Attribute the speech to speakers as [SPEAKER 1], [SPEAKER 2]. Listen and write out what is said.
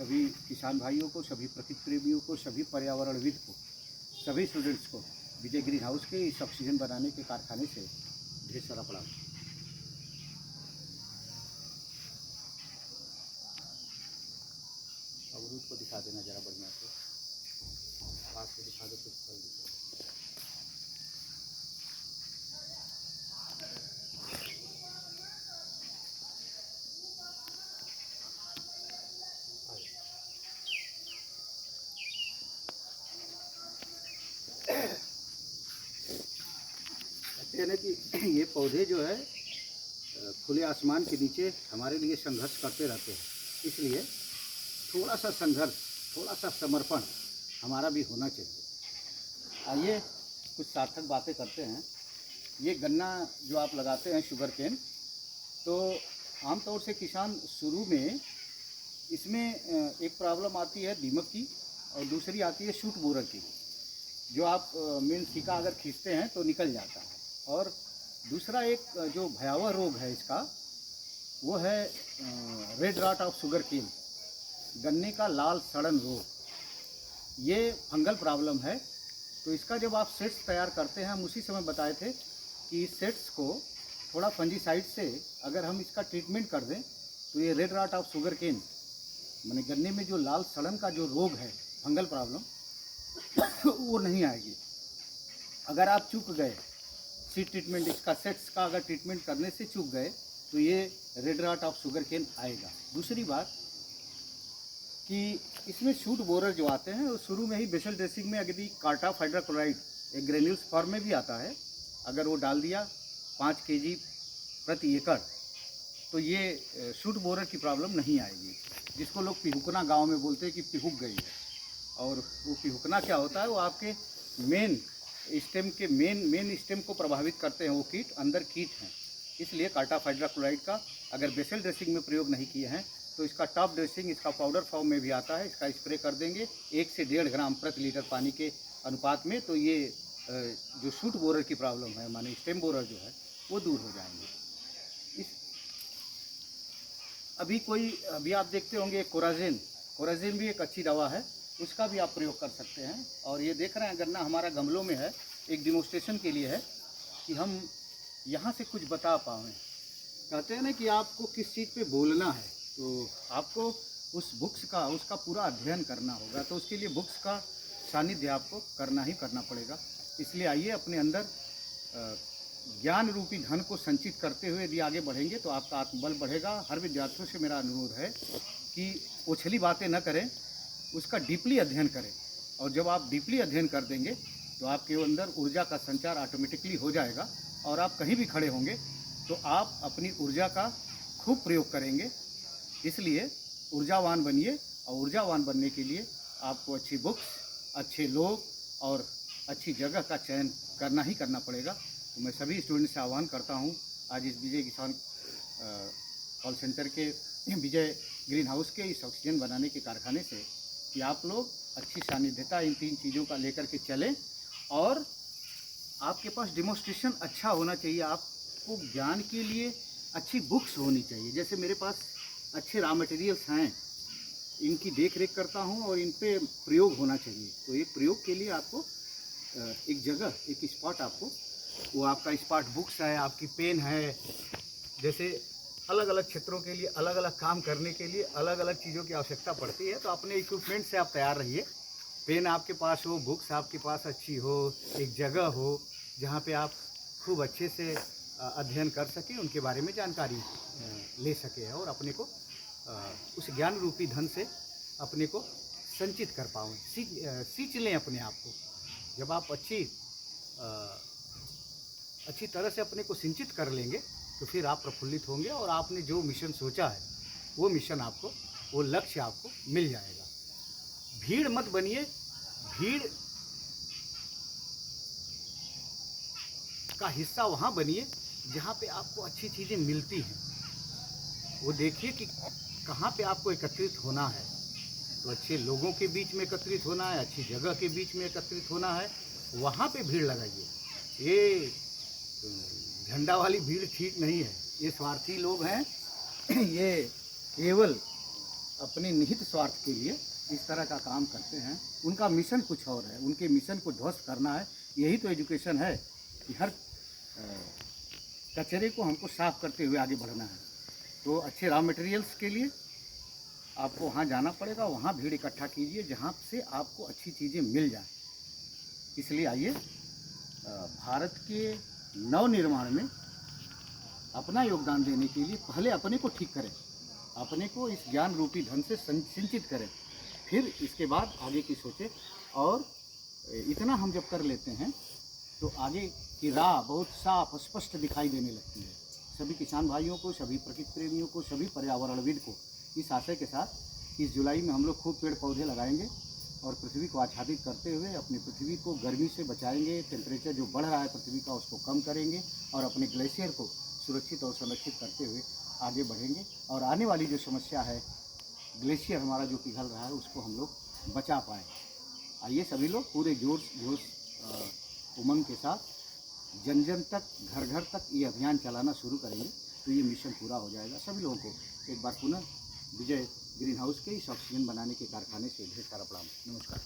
[SPEAKER 1] सभी किसान भाइयों को, सभी प्रकृति प्रेमियों को, सभी पर्यावरणविद को, सभी स्टूडेंट्स को विजय ग्रीन हाउस के इस ऑक्सीजन बनाने के कारखाने से ढेर सारा प्रणाम। अमरूद को दिखा देना जरा बढ़िया से, पास से दिखा दो कुछ फल दिखा। कहते हैं ना कि ये पौधे जो है खुले आसमान के नीचे हमारे लिए संघर्ष करते रहते हैं, इसलिए थोड़ा सा संघर्ष, थोड़ा सा समर्पण हमारा भी होना चाहिए। आइए कुछ सार्थक बातें करते हैं। ये गन्ना जो आप लगाते हैं शुगर केन, तो आमतौर से किसान शुरू में इसमें एक प्रॉब्लम आती है दीमक की, और दूसरी आती है शूट बोरर की। जो आप मेन सिक्का अगर खींचते हैं तो निकल जाता है। और दूसरा एक जो भयावह रोग है इसका, वो है red rot of sugar cane, गन्ने का लाल सड़न रोग। ये फंगल प्रॉब्लम है। तो इसका जब आप सेट्स तैयार करते हैं, हम उसी समय बताए थे कि इस सेट्स को थोड़ा फंजीसाइड से अगर हम इसका ट्रीटमेंट कर दें तो ये red rot of sugar cane, माने गन्ने में जो लाल सड़न का जो रोग है, फंगल प्रॉब्लम, वो नहीं आएगी। अगर आप चूक गए सीड ट्रीटमेंट, इसका सेट्स का अगर ट्रीटमेंट करने से चूक गए तो ये red rot of sugar cane आएगा। दूसरी बात कि इसमें शूट बोरर जो आते हैं वो शुरू में ही बेसल ड्रेसिंग में यदि कार्टाफ हाइड्रोक्लोराइड एक ग्रेन्यूल्स फॉर्म में भी आता है, अगर वो डाल दिया 5 kg प्रति एकड़, तो ये शूट बोरर की प्रॉब्लम नहीं आएगी। जिसको लोग पिहुकना गांव में बोलते हैं कि पिहुक गई है। और वो पिहुकना क्या होता है, वो आपके मेन स्टेम के मेन स्टेम को प्रभावित करते हैं वो कीट, अंदर कीट हैं। इसलिए कार्टाफ हाइड्रोक्लोराइड का अगर बेसल ड्रेसिंग में प्रयोग नहीं किए हैं तो इसका टॉप ड्रेसिंग, इसका पाउडर फॉर्म में भी आता है, इसका स्प्रे कर देंगे 1 से 1.5 ग्राम प्रति लीटर पानी के अनुपात में, तो ये जो शूट बोरर की प्रॉब्लम है, माने स्टेम बोरर जो है, वो दूर हो जाएंगे। अभी आप देखते होंगे कोराजेन भी एक अच्छी दवा है, उसका भी आप प्रयोग कर सकते हैं। और ये देख रहे हैं गन्ना हमारा गमलों में है, एक डिमोन्स्ट्रेशन के लिए है कि हम यहाँ से कुछ बता पाएँ। कहते हैं ना कि आपको किस चीज़ पे बोलना है, तो आपको उस बुक्स का, उसका पूरा अध्ययन करना होगा। तो उसके लिए बुक्स का सानिध्य आपको करना ही करना पड़ेगा। इसलिए आइए अपने अंदर ज्ञान रूपी धन को संचित करते हुए यदि आगे बढ़ेंगे तो आपका आत्मबल बढ़ेगा। हर विद्यार्थियों से मेरा अनुरोध है कि ओछली बातें न करें, उसका डीपली अध्ययन करें। और जब आप डीपली अध्ययन कर देंगे तो आपके अंदर ऊर्जा का संचार ऑटोमेटिकली हो जाएगा, और आप कहीं भी खड़े होंगे तो आप अपनी ऊर्जा का खूब प्रयोग करेंगे। इसलिए ऊर्जावान बनिए, और ऊर्जावान बनने के लिए आपको अच्छी बुक्स, अच्छे लोग और अच्छी जगह का चयन करना ही करना पड़ेगा। तो मैं सभी स्टूडेंट्स से आह्वान करता हूँ आज इस विजय किसान कॉल सेंटर के विजय ग्रीन हाउस के इस ऑक्सीजन बनाने के कारखाने से कि आप लोग अच्छी सानिध्यता इन 3 चीज़ों का लेकर के चलें। और आपके पास डिमोन्स्ट्रेशन अच्छा होना चाहिए, आपको ज्ञान के लिए अच्छी बुक्स होनी चाहिए। जैसे मेरे पास अच्छे रॉ मटेरियल्स हैं, इनकी देख रेख करता हूँ और इन पे प्रयोग होना चाहिए। तो ये प्रयोग के लिए आपको एक जगह, एक स्पॉट, आपको वो आपका स्पॉट बुक्स है, आपकी पेन है। जैसे अलग अलग क्षेत्रों के लिए अलग अलग काम करने के लिए अलग अलग चीज़ों की आवश्यकता पड़ती है, तो अपने इक्विपमेंट से आप तैयार रहिए। पेन आपके पास हो, बुक्स आपके पास अच्छी हो, एक जगह हो जहाँ पे आप खूब अच्छे से अध्ययन कर सकें, उनके बारे में जानकारी ले सके और अपने को उस ज्ञान रूपी धन से अपने को संचित कर पाएँ, सींच लें अपने आप को। जब आप अच्छी तरह से अपने को सिंचित कर लेंगे तो फिर आप प्रफुल्लित होंगे, और आपने जो मिशन सोचा है वो मिशन आपको, वो लक्ष्य आपको मिल जाएगा। भीड़ मत बनिए, भीड़ का हिस्सा वहाँ बनिए जहाँ पे आपको अच्छी चीज़ें मिलती हैं। वो देखिए कि कहाँ पे आपको एकत्रित होना है। तो अच्छे लोगों के बीच में एकत्रित होना है, अच्छी जगह के बीच में एकत्रित होना है, वहाँ पे भीड़ लगाइए। ये झंडा वाली भीड़ ठीक नहीं है, ये स्वार्थी लोग हैं। ये केवल अपने निहित स्वार्थ के लिए इस तरह का काम करते हैं। उनका मिशन कुछ और है, उनके मिशन को ध्वस्त करना है। यही तो एजुकेशन है कि हर कचरे को हमको साफ करते हुए आगे बढ़ना है। तो अच्छे रॉ मटेरियल्स के लिए आपको वहाँ जाना पड़ेगा, वहाँ भीड़ इकट्ठा कीजिए जहाँ से आपको अच्छी चीज़ें मिल जाए। इसलिए आइए भारत के नवनिर्माण में अपना योगदान देने के लिए पहले अपने को ठीक करें, अपने को इस ज्ञान रूपी धन से सिंचित करें, फिर इसके बाद आगे की सोचें। और इतना हम जब कर लेते हैं तो आगे की राह बहुत साफ स्पष्ट दिखाई देने लगती है। सभी किसान भाइयों को, सभी प्रकृति प्रेमियों को, सभी पर्यावरणविद को इस आशय के साथ इस जुलाई में हम लोग खूब पेड़ पौधे लगाएंगे और पृथ्वी को आच्छादित करते हुए अपनी पृथ्वी को गर्मी से बचाएंगे। टेम्परेचर जो बढ़ रहा है पृथ्वी का उसको कम करेंगे और अपने ग्लेशियर को सुरक्षित और संरक्षित करते हुए आगे बढ़ेंगे। और आने वाली जो समस्या है, ग्लेशियर हमारा जो पिघल रहा है, उसको हम लोग बचा पाएँ। आइए सभी लोग पूरे जोश उमंग के साथ जन जन तक, घर घर तक ये अभियान चलाना शुरू करेंगे तो ये मिशन पूरा हो जाएगा। सभी लोगों को एक बार पुनः विजय ग्रीन हाउस के इस ऑक्सीजन बनाने के कारखाने से ढेर सारा प्रणाम। नमस्कार।